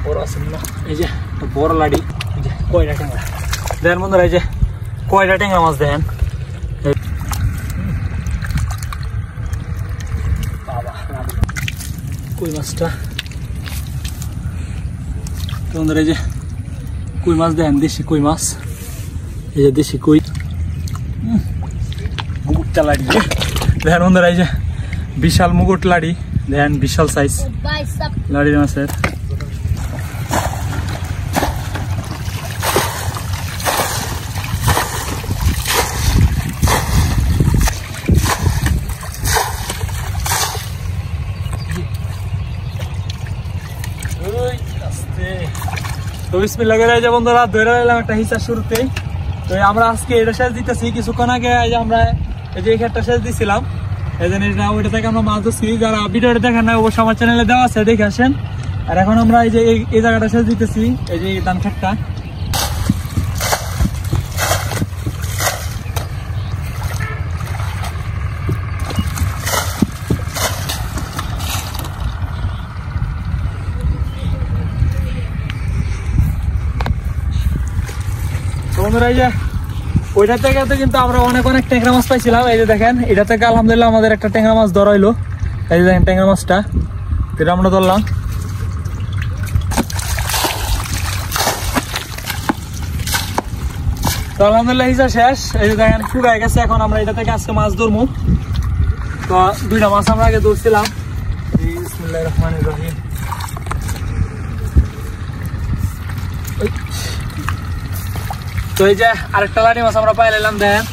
বড় আছে না, এই যে বড় লাড়ি, এই যে কয়টা ট্যাংরা দেখেন বন্ধুরা, এই যে কয়টা ট্যাংরা মাছ দেখেন। বাবা কই মাছটা বন্ধুরা, এই যে কই মাছ দেখেন, দেশি কই মাছ, এই যে দেশি কই, মুকুটটা লাড়ি দেখেন বন্ধুরা, এই যে বিশাল মুকুট লাড়ি দেখেন, বিশাল সাইজ লাড়ি মাছের। তো বিসমিল্লাহ করে এই যে বন্ধুরা ধরে নিলাম একটা হিসা শুরুতেই। তো আমরা আজকে এটা শেষ দিতেছি, কিছুক্ষণ আগে এই যে আমরা এই যে একটা শেষ দিছিলাম, এই জন্য ওইটা থেকে আমরা মাছ ধরছি। যারা ভিডিওটা দেখেন না অবশ্যই আমার চ্যানেলে দেওয়া আছে, দেখে আসেন। আর এখন আমরা এই যে এই জায়গাটা শেষ দিতেছি, এই যে ধান খেতটা। বন্ধুরা এই যে ওইটা থেকে কিন্তু আমরা অনেক ট্যাংরা মাছ পাইছিলাম। এই যে দেখেন এটা থেকে আলহামদুলিল্লাহ আমাদের একটা ট্যাংরা মাছ ধরা হইলো। এই যে দেখেন ট্যাংরা মাছটা এটা আমরা ধরলাম। তো আলহামদুলিল্লাহ হিসা শেষ। এই যে দেখেন শুকায় গেছে, এখন আমরা এটা থেকে আজকে মাছ ধরবো। তো দুইটা মাছ আমরা আগে ধরছিলাম। বিসমিল্লাহির রহমানির রহিম। তো এই যে আরেকটা লাড়ি মাছ আমরা পাই নিলাম, দেখেন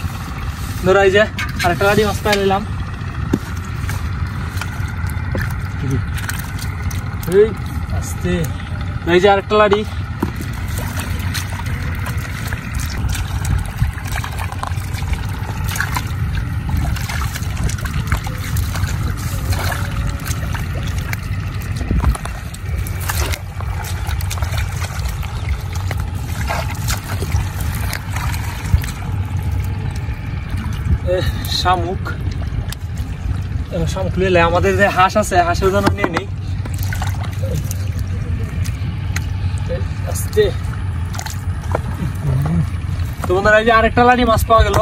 ধরো, এই যে আরেকটা লাড়ি মাছ পাই নিলাম। আস্তে এই যে আরেকটা লাড়ি। শামুক, শামুক নিলে আমাদের যে হাঁস আছে, হাঁসের জন্য নিয়ে নেই। তো বন্ধুরা এই যে আরেকটা লাড়ি মাছ পাওয়া গেল।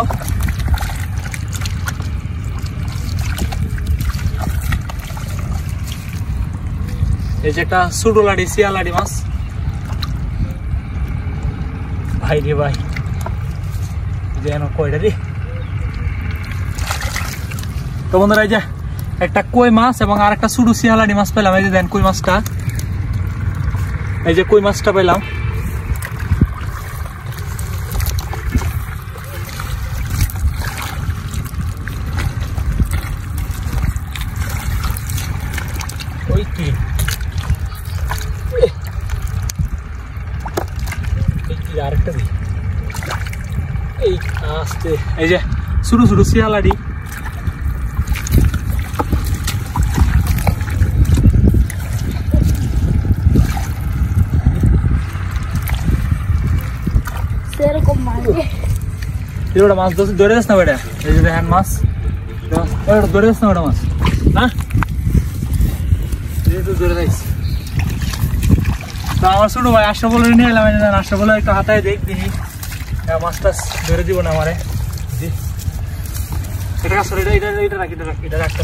এই যে একটা ছোট লাড়ি, শিয়া লাড়ি মাছ। ভাই রে ভাই, যেন কয়টা রে। তো বন্ধুরা এই যে একটা কই মাছ এবং আর একটা ছোট শিয়ালানি মাছ পেলাম। এই যে দেন কই মাছটা, এই যে কই মাছটা পেলাম। ওই কি আরেকটা দিই, এই আস্তে, এই যে ছোট ছোট শিয়ালানি। মাছ ধরে যাস না বেটা, এই যে দেখেন মাছ ধরে যাস না বেটা মাছ না, ধরে যাইস। তো আমার ছোট ভাই আশরাফুল নিয়ে এলাম, আশরাফুল একটু হাতায় দেখ দেখি মাছ টাছ ধরে দিব না আমারে। এটা রাখি, এটা রাখতে।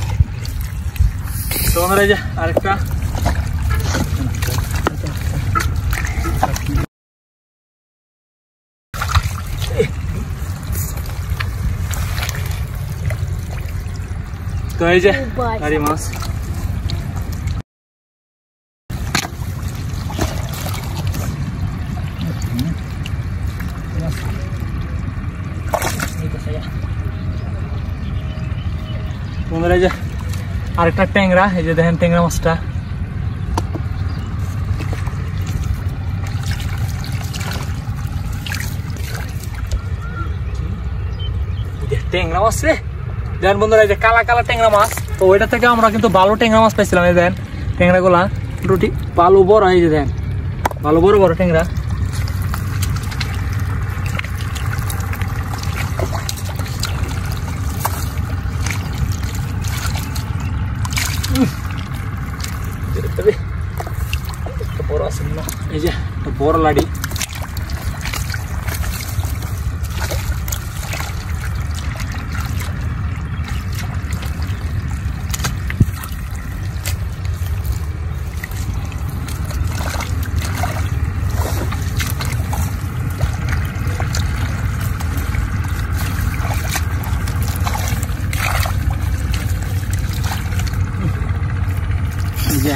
তো আমরা এই যে আরেকটা তো এই যে লাড়ি মাছ। বন্ধুরা এই যে আরেকটা ট্যাংরা, এই যে দেখেন ট্যাংরা মাছটা। ট্যাংরা মাছ রে দেখেন বন্ধুরা, এই যে কালা কালা ট্যাংরা মাছ। তো ওইটা থেকে আমরা কিন্তু ভালো ট্যাংরা মাছ পাইছিলাম। এই দেখেন ট্যাংরা গুলা রুটি ভালো বড়, এই যে দেখেন ভালো বড় বড় ট্যাংরা। তবে একটা বড় আছে না, এই যে একটা বড় লাড়ি।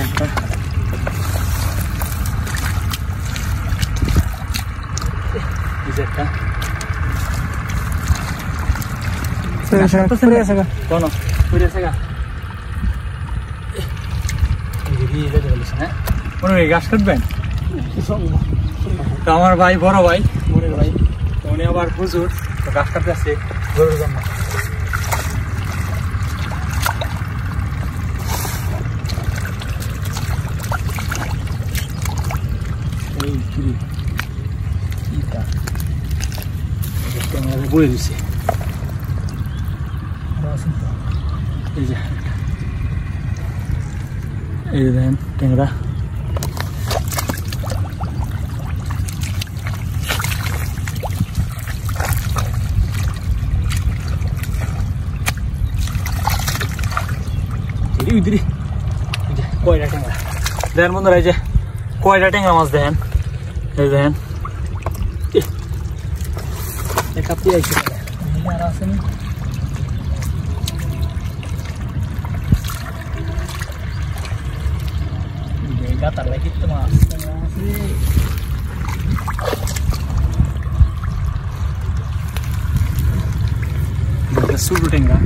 একটা গাছ কাটবেন তো আমার ভাই বড় ভাই মনের ভাই, উনি আবার হুজুর, গাছ কাটতে আছে গরুর জন্য। বয়ে দিছে এই যে দেখেন ট্যাংরা। কয়টা ট্যাংরা দেখেন বন্ধুরা, এই যে কয়টা ট্যাংরা মাছ দেখেন, এই দেখেন কাপি আইছে আর আসেনি। গাতার লাগি তো মাছ আছে সুলু ট্যাংরা।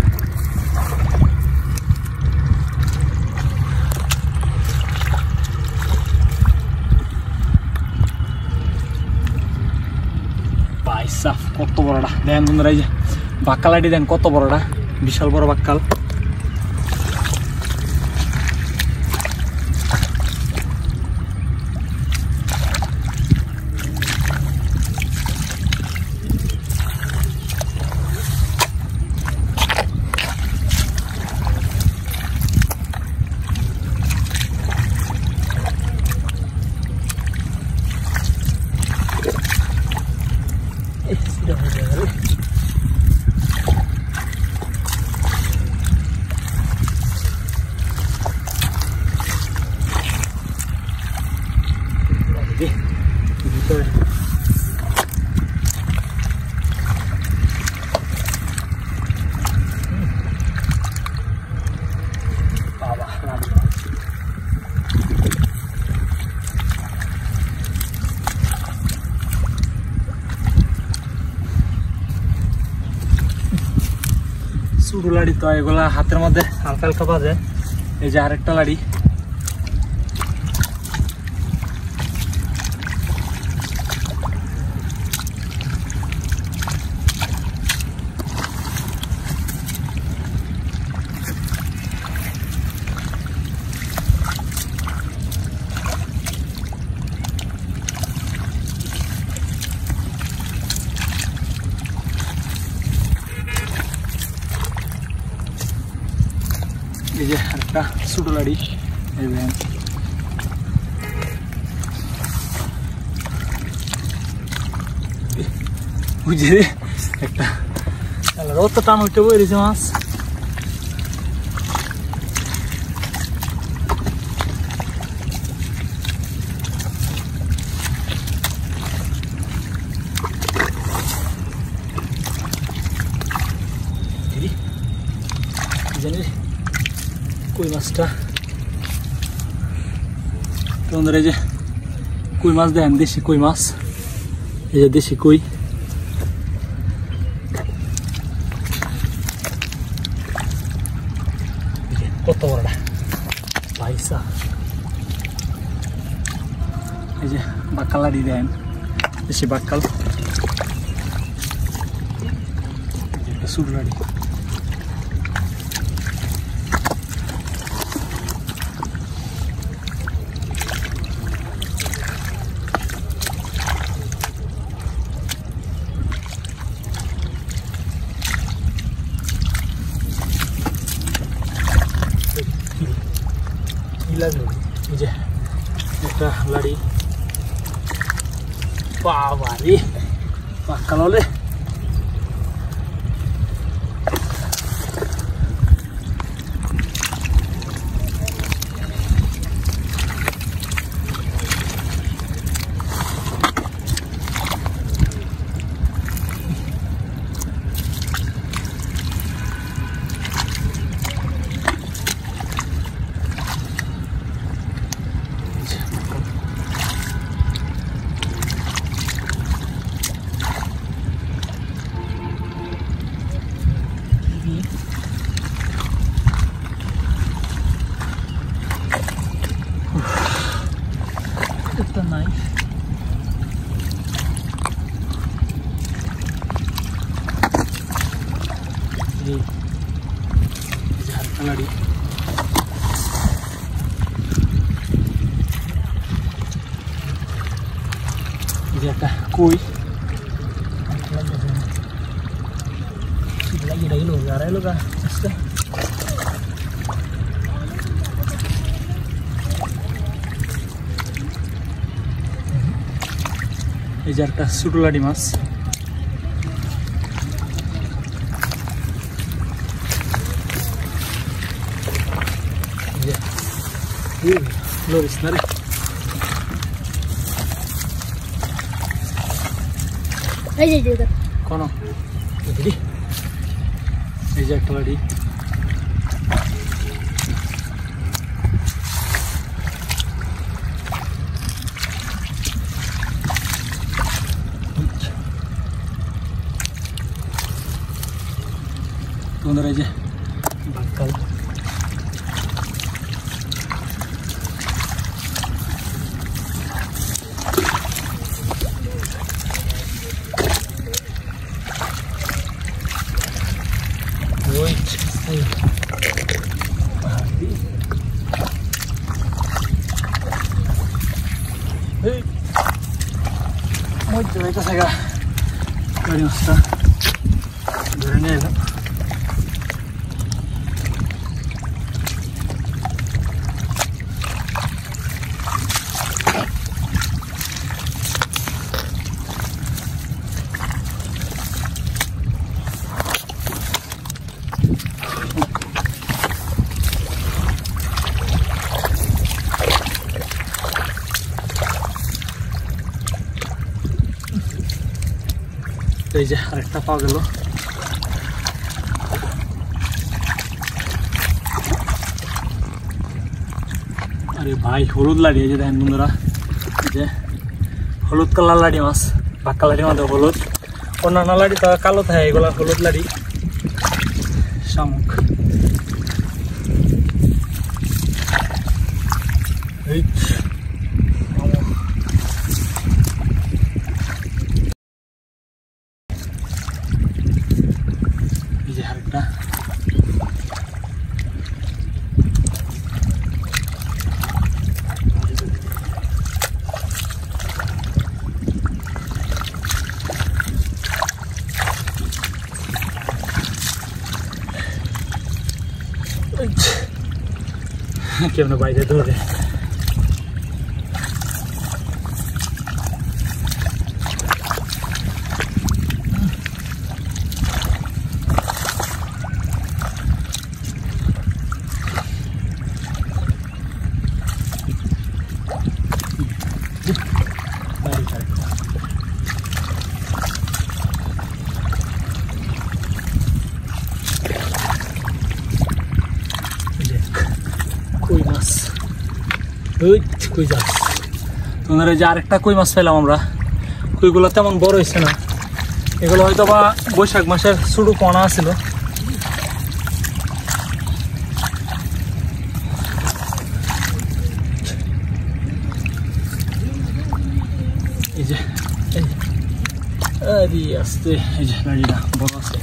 কত বড়টা দেখেন বন্ধুরা, এই যে বাক্কালাটি দেন কত বড়টা, বিশাল বড় বাক্কাল। ছোট লাড়ি তো এগুলা হাতের মধ্যে হালকা হালকা বাজে। এই যে আরেকটা লাড়ি, এই যে একটা ছোট লাড়ি, এই দেখেন বুঝে একটা রত টান উঠতে বইছে মাছ। জানি কই মাছটা তোমাদের, এই যে কই মাছ দেন, দেশি কই মাছ, এই যে দেশি কই। কত বড়টা পয়সা। এই যে বাক্কাল লাড়ি দেন, দেশি বাক্কাল, সুর লাড়ি। যে একটা লাড়ি বাবারে পাক্কালে একটা নাইফ হালকা লাড়ি একটা কই lagi dah ilo gara ilo ka asta এই যে একটা সুটুলাডি মাছ লোরিস না রে এই যে কোন এদিকে এই যে একটা লাড়ি তোমাদের এই যে বাক্কাল Mucho de esta saga. Veremos esta. Granela. এই যে আরেকটা পাওয়া গেল আরে ভাই হলুদ লাড়ি এই যে দেখেন বন্ধুরা এই যে হলুদ কালার লাড়ি মাছ পাক্কা লাড়ির মধ্যে হলুদ অন্যান্য লাড়ি তো কালো থাকে এগুলা হলুদ লাড়ি শামুক এই যে আরেকটা কেমন বাইরে ধরে কই মাছ কই যাস তোমাদের যে আরেকটা কই মাছ পেলাম আমরা কইগুলো তেমন বড় হয়েছে না এগুলো হয়তো বা বৈশাখ মাসের ছোটো পোনা ছিল এই যে আস্তে এই যে গাড়িটা বড় আছে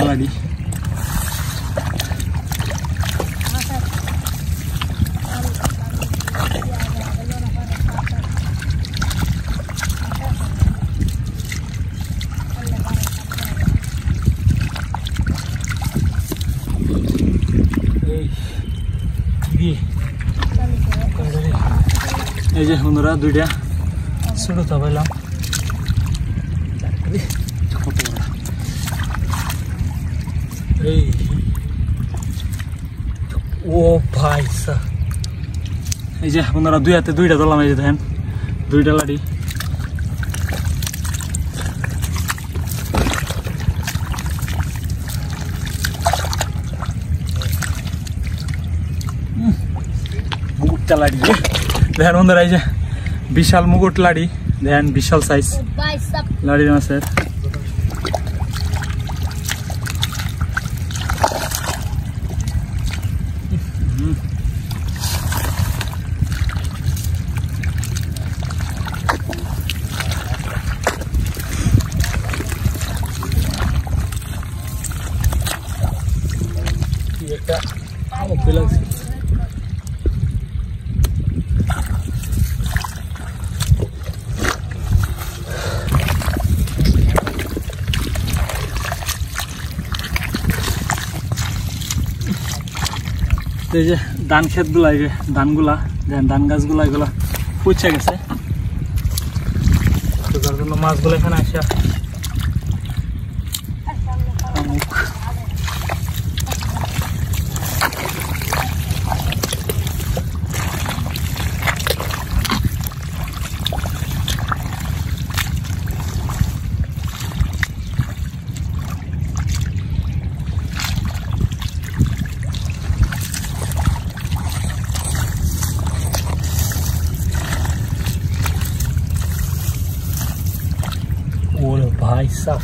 Lagi যে বন্ধুরা দুইটা ছোট তা পাইলাম এই ও ভাই সা এই যে বন্ধুরা দুই হাতে দুইটা ধরলাম এই যে দেখেন দুইটা লাড়ি মুকুটটা লাড়ি দেখেন বন্ধুরা এই যে বিশাল মুকুট লাড়ি দেখেন বিশাল সাইজ ভাই সব লাড়ি মাছের একটা আমক লাগছে এই যে ধান ক্ষেতগুলা এই যে ধানগুলা দেখেন ধান গাছগুলা এগুলা পচে গেছে তো যার জন্য মাছগুলো এখানে আসা ওরে ভাই সাফ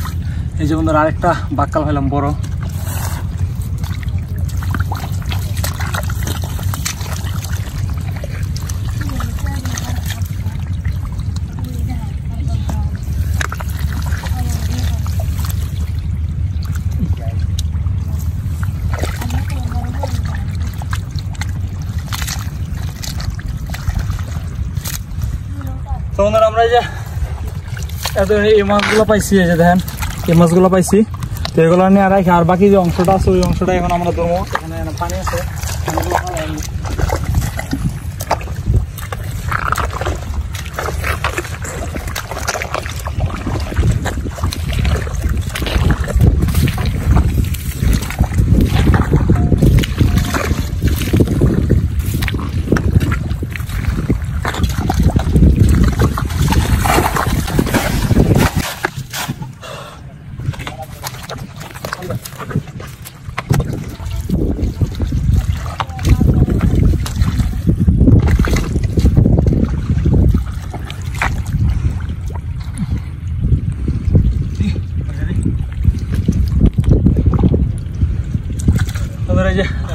এই যে বন্ধুরা আরেকটা বাক্কাল হইলাম বড় তো বন্ধুরা আমরা এই যে এই মাছগুলো পাইছি এই যে দেখেন এই মাছগুলো পাইছি তো এগুলো নিয়ে রাখি আর বাকি যে অংশটা আছে ওই অংশটা এখন আমরা ধরবো এখানে পানি আছে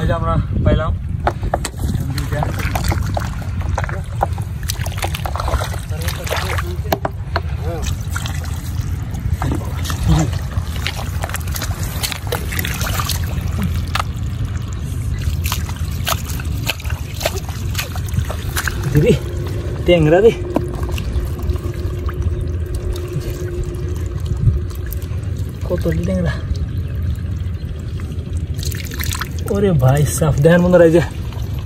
এই যে আমরা পাইলাম দিদি ট্যাংরা দি কত ট্যাংরা ওরে ভাই সাফ দেখেন বন্ধুরা এই যে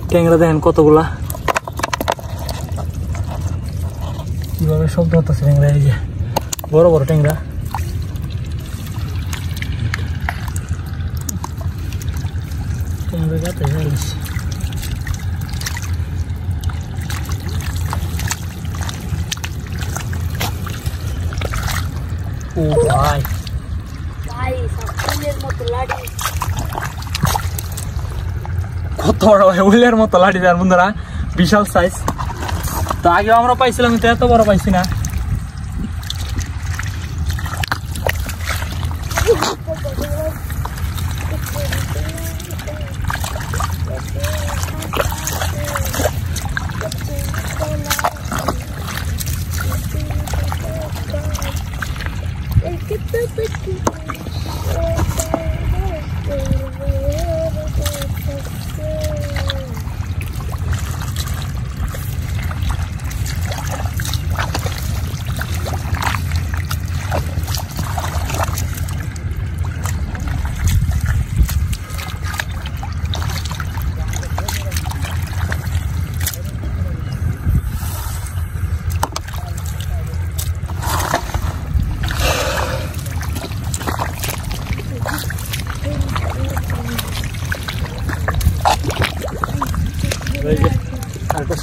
ট্যাংরা দেখেন কতগুলা কিভাবে শব্দ হতেছে ট্যাংরা এই যে বড় বড় ট্যাংরা ট্যাংরা গাতে যাইস ও ভাই ভাই সব ফুলের মতো লাড়ি কত বড় ভাই উলের মতো লাঠি দেন বন্ধুরা বিশাল সাইজ তো আগে আমরা পাইছিলাম কিন্তু এত বড় পাইছি না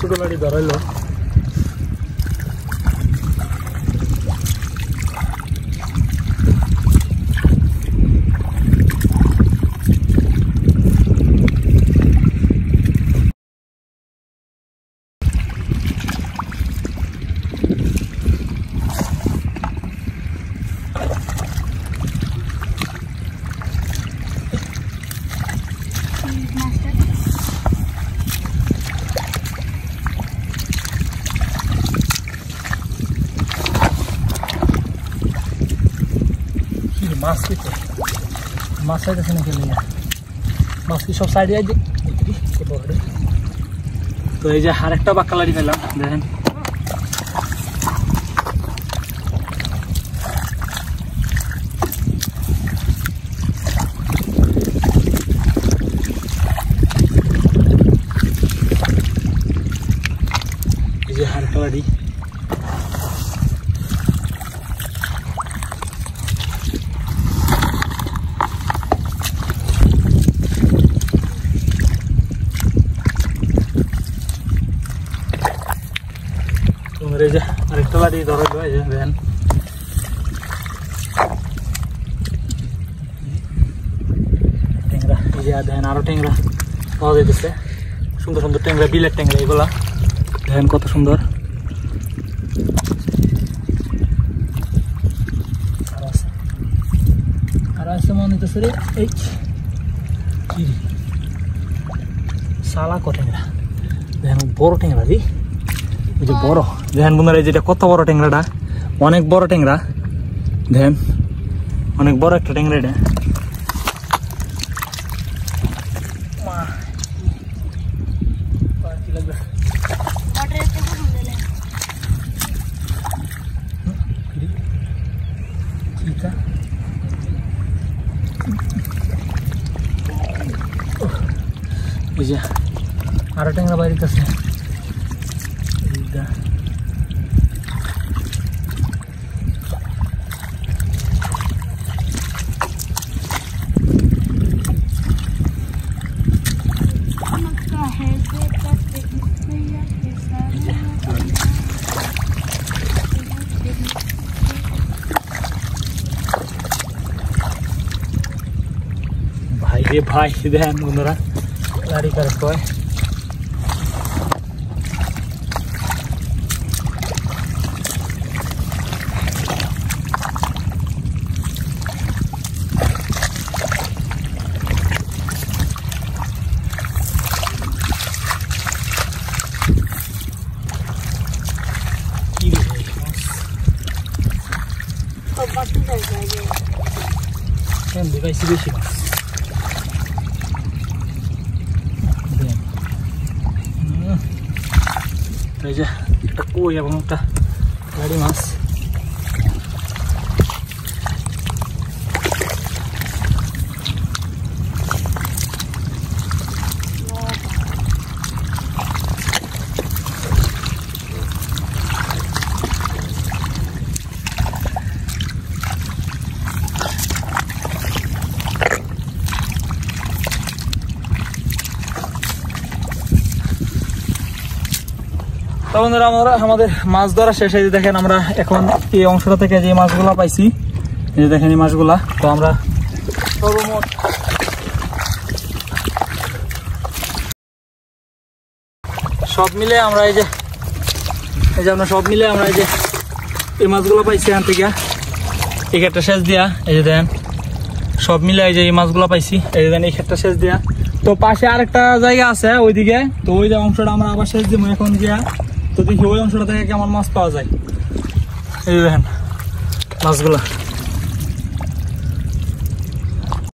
ছোট লাড়ি ধরাইলো। মাছ কিতে মাছ চাইতেছে না খেলে মাছ কি সব সাইডে আছে। তো এই যে আর একটা বাক্কা লাড়ি পেলাম দেখেন। এই যে আর একটা লাড়ি। এই যে আরেকটা লাড়ি ধরাইলো। এই যে দেখেন ট্যাংরা। এই যে দেখেন আরো ট্যাংরা পাওয়া যাইতেছে, সুন্দর সুন্দর ট্যাংরা, বিলের ট্যাংরা এগুলা দেখেন কত সুন্দর। আর আছে মনে হইতেছে রে এই সালাকো ট্যাংরা। দেখেন বড় ট্যাংরা রে, এই যে বড় দেখেন বন্ধুরা, এই যেটা কত বড় ট্যাংরাটা, অনেক বড় ট্যাংরা দেখেন, অনেক বড় একটা ট্যাংরা এটা। এই যে আরো ট্যাংরা বাইরে আছে। ভাই রে ভাই দেখেন বন্ধুরা লাড়ি কার কয়। বেশি বেশি এই যে একটা কই এবং একটা লাড়ি মাছ। তো বন্ধুরা আমাদের মাছ ধরা শেষ। এই যে দেখেন আমরা এখন এই অংশটা থেকে যে মাছগুলা পাইছি, এই যে দেখেন এই মাছগুলা। তো আমরা সর্বমোট সব মিলে আমরা এই যে আমরা সব মিলে আমরা এই যে এই মাছগুলো পাইছি এখান থেকে এই ক্ষেত্রে শেষ দিয়া। এই যে দেখেন সব মিলে এই যে এই মাছগুলো পাইছি, এই যে দেখেন এই ক্ষেত্রে শেষ দিয়া। তো পাশে আরেকটা জায়গা আছে ওইদিকে, তো ওই যে অংশটা আমরা আবার শেষ দিব এখন গিয়া। তো দেখি ওই অংশটা থেকে কেমন মাছ পাওয়া যায়। এই দেখেন মাছগুলা।